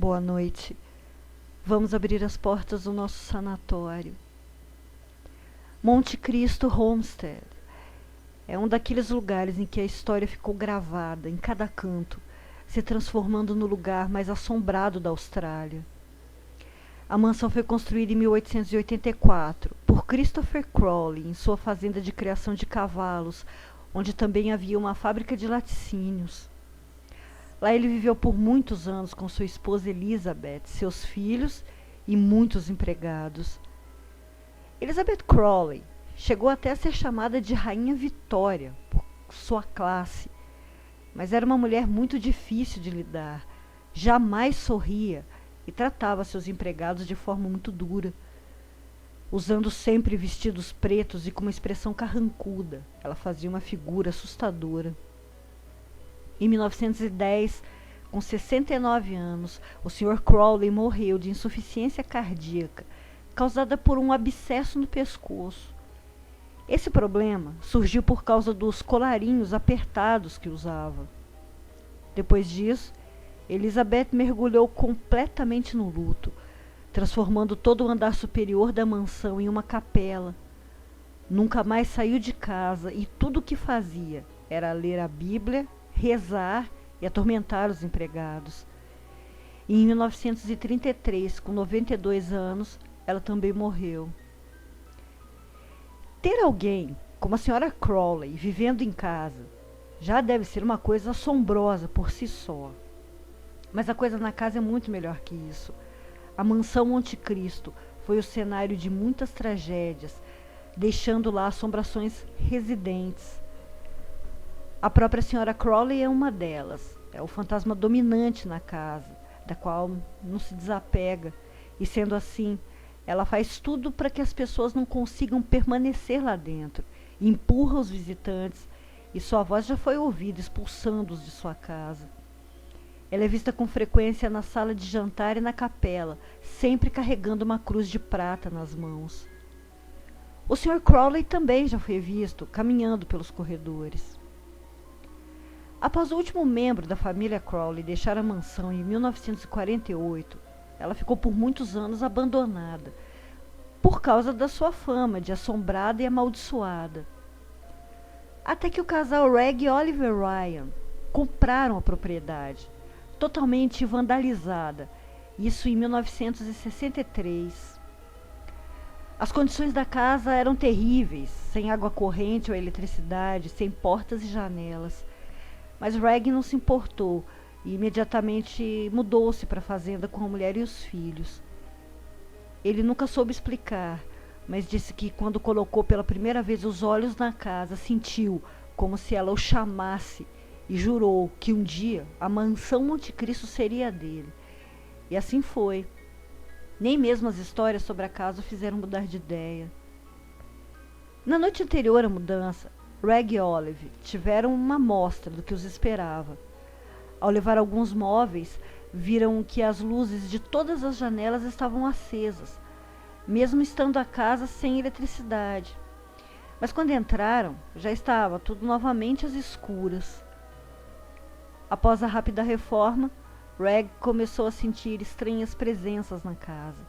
Boa noite. Vamos abrir as portas do nosso sanatório. Monte Cristo Homestead é um daqueles lugares em que a história ficou gravada em cada canto, se transformando no lugar mais assombrado da Austrália. A mansão foi construída em 1884 por Christopher Crowley em sua fazenda de criação de cavalos, onde também havia uma fábrica de laticínios. Lá ele viveu por muitos anos com sua esposa Elizabeth, seus filhos e muitos empregados. Elizabeth Crowley chegou até a ser chamada de Rainha Vitória por sua classe, mas era uma mulher muito difícil de lidar, jamais sorria e tratava seus empregados de forma muito dura. Usando sempre vestidos pretos e com uma expressão carrancuda, ela fazia uma figura assustadora. Em 1910, com 69 anos, o Sr. Crowley morreu de insuficiência cardíaca, causada por um abscesso no pescoço. Esse problema surgiu por causa dos colarinhos apertados que usava. Depois disso, Elizabeth mergulhou completamente no luto, transformando todo o andar superior da mansão em uma capela. Nunca mais saiu de casa e tudo o que fazia era ler a Bíblia, rezar e atormentar os empregados. E em 1933, com 92 anos, ela também morreu. Ter alguém como a Sra. Crowley vivendo em casa já deve ser uma coisa assombrosa por si só. Mas a coisa na casa é muito melhor que isso. A mansão Monte Cristo foi o cenário de muitas tragédias, deixando lá assombrações residentes. A própria Sra. Crowley é uma delas. É o fantasma dominante na casa, da qual não se desapega. E sendo assim, ela faz tudo para que as pessoas não consigam permanecer lá dentro. Empurra os visitantes e sua voz já foi ouvida expulsando-os de sua casa. Ela é vista com frequência na sala de jantar e na capela, sempre carregando uma cruz de prata nas mãos. O Sr. Crowley também já foi visto caminhando pelos corredores. Após o último membro da família Crowley deixar a mansão em 1948, ela ficou por muitos anos abandonada, por causa da sua fama de assombrada e amaldiçoada. Até que o casal Reg e Oliver Ryan compraram a propriedade, totalmente vandalizada, isso em 1963. As condições da casa eram terríveis, sem água corrente ou eletricidade, sem portas e janelas. Mas Reg não se importou e imediatamente mudou-se para a fazenda com a mulher e os filhos. Ele nunca soube explicar, mas disse que quando colocou pela primeira vez os olhos na casa, sentiu como se ela o chamasse e jurou que um dia a mansão Monte Cristo seria dele. E assim foi. Nem mesmo as histórias sobre a casa o fizeram mudar de ideia. Na noite anterior à mudança, Reg e Olive tiveram uma amostra do que os esperava. Ao levar alguns móveis, viram que as luzes de todas as janelas estavam acesas, mesmo estando a casa sem eletricidade. Mas quando entraram, já estava tudo novamente às escuras. Após a rápida reforma, Reg começou a sentir estranhas presenças na casa,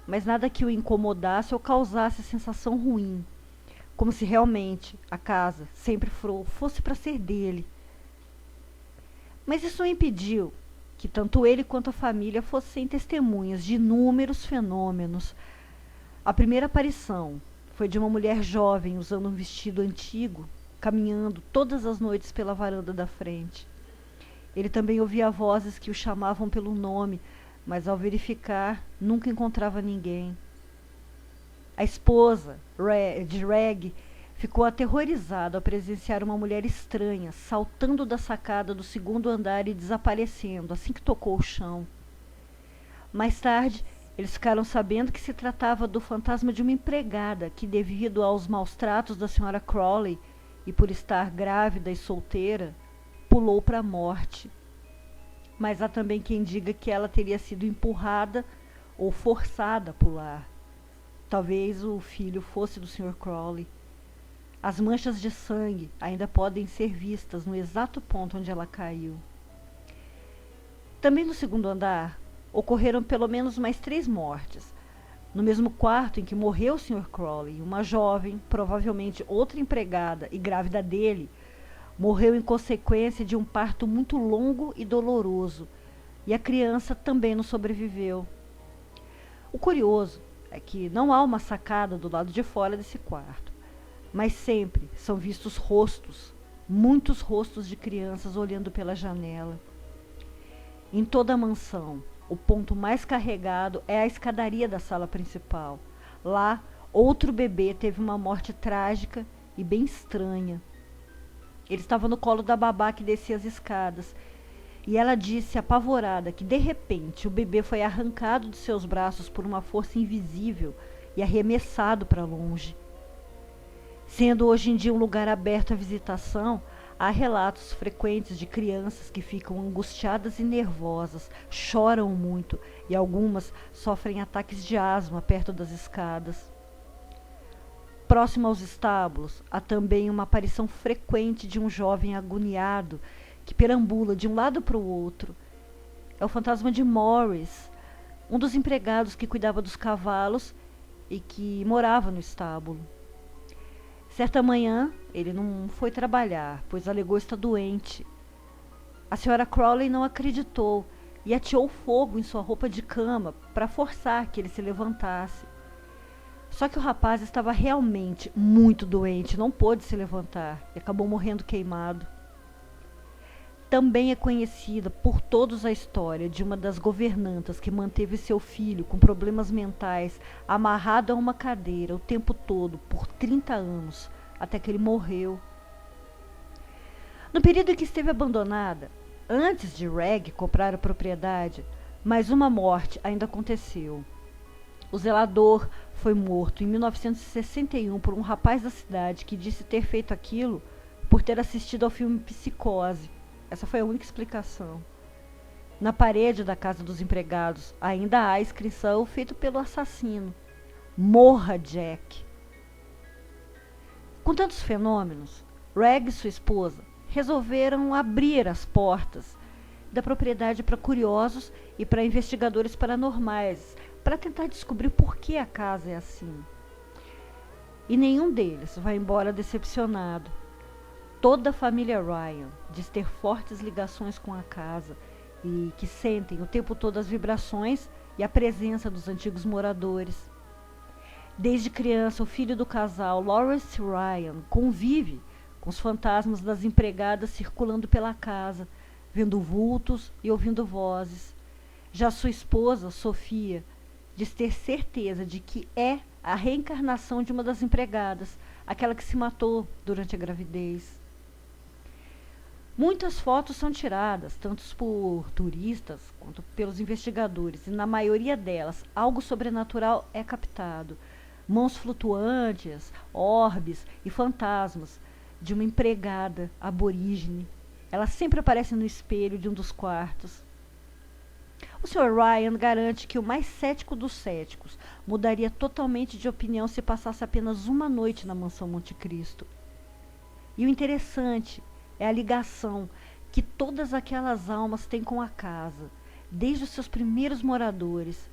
mas nada que o incomodasse ou causasse sensação ruim, como se realmente a casa sempre fosse para ser dele. Mas isso não impediu que tanto ele quanto a família fossem testemunhas de inúmeros fenômenos. A primeira aparição foi de uma mulher jovem usando um vestido antigo, caminhando todas as noites pela varanda da frente. Ele também ouvia vozes que o chamavam pelo nome, mas ao verificar, nunca encontrava ninguém. A esposa de Reg ficou aterrorizada ao presenciar uma mulher estranha saltando da sacada do segundo andar e desaparecendo assim que tocou o chão. Mais tarde, eles ficaram sabendo que se tratava do fantasma de uma empregada que, devido aos maus tratos da Sra. Crowley e por estar grávida e solteira, pulou para a morte. Mas há também quem diga que ela teria sido empurrada ou forçada a pular. Talvez o filho fosse do Sr. Crowley. As manchas de sangue ainda podem ser vistas no exato ponto onde ela caiu. Também no segundo andar, ocorreram pelo menos mais 3 mortes. No mesmo quarto em que morreu o Sr. Crowley, uma jovem, provavelmente outra empregada e grávida dele, morreu em consequência de um parto muito longo e doloroso, e a criança também não sobreviveu. O curioso é que não há uma sacada do lado de fora desse quarto, mas sempre são vistos rostos, muitos rostos de crianças olhando pela janela. Em toda a mansão, o ponto mais carregado é a escadaria da sala principal. Lá, outro bebê teve uma morte trágica e bem estranha. Ele estava no colo da babá que descia as escadas, e ela disse, apavorada, que de repente o bebê foi arrancado de seus braços por uma força invisível e arremessado para longe. Sendo hoje em dia um lugar aberto à visitação, há relatos frequentes de crianças que ficam angustiadas e nervosas, choram muito e algumas sofrem ataques de asma perto das escadas. Próximo aos estábulos, há também uma aparição frequente de um jovem agoniado que perambula de um lado para o outro. É o fantasma de Morris, um dos empregados que cuidava dos cavalos e que morava no estábulo. Certa manhã, ele não foi trabalhar, pois alegou estar doente. A senhora Crowley não acreditou e ateou fogo em sua roupa de cama para forçar que ele se levantasse. Só que o rapaz estava realmente muito doente, não pôde se levantar e acabou morrendo queimado. Também é conhecida por todos a história de uma das governantas que manteve seu filho com problemas mentais amarrado a uma cadeira o tempo todo por 30 anos, até que ele morreu. No período em que esteve abandonada, antes de Reg comprar a propriedade, mais uma morte ainda aconteceu. O zelador foi morto em 1961 por um rapaz da cidade que disse ter feito aquilo por ter assistido ao filme Psicose. Essa foi a única explicação. Na parede da casa dos empregados ainda há a inscrição feita pelo assassino: Morra, Jack. Com tantos fenômenos, Reg e sua esposa resolveram abrir as portas da propriedade para curiosos e para investigadores paranormais, para tentar descobrir por que a casa é assim. E nenhum deles vai embora decepcionado. Toda a família Ryan diz ter fortes ligações com a casa e que sentem o tempo todo as vibrações e a presença dos antigos moradores. Desde criança, o filho do casal, Lawrence Ryan, convive com os fantasmas das empregadas circulando pela casa, vendo vultos e ouvindo vozes. Já sua esposa, Sophia, diz ter certeza de que é a reencarnação de uma das empregadas, aquela que se matou durante a gravidez. Muitas fotos são tiradas, tanto por turistas quanto pelos investigadores, e na maioria delas algo sobrenatural é captado. Mãos flutuantes, orbes e fantasmas de uma empregada aborígene. Ela sempre aparece no espelho de um dos quartos. O Sr. Ryan garante que o mais cético dos céticos mudaria totalmente de opinião se passasse apenas uma noite na mansão Monte Cristo. E o interessante é a ligação que todas aquelas almas têm com a casa, desde os seus primeiros moradores.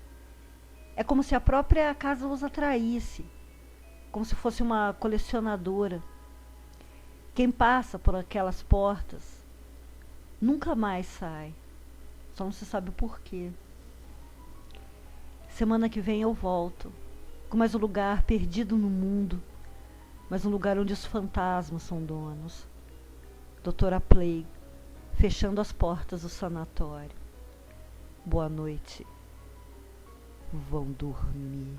É como se a própria casa os atraísse, como se fosse uma colecionadora. Quem passa por aquelas portas nunca mais sai, só não se sabe o porquê. Semana que vem eu volto, com mais um lugar perdido no mundo, mas um lugar onde os fantasmas são donos. Doutora Plague, fechando as portas do sanatório. Boa noite. Vão dormir.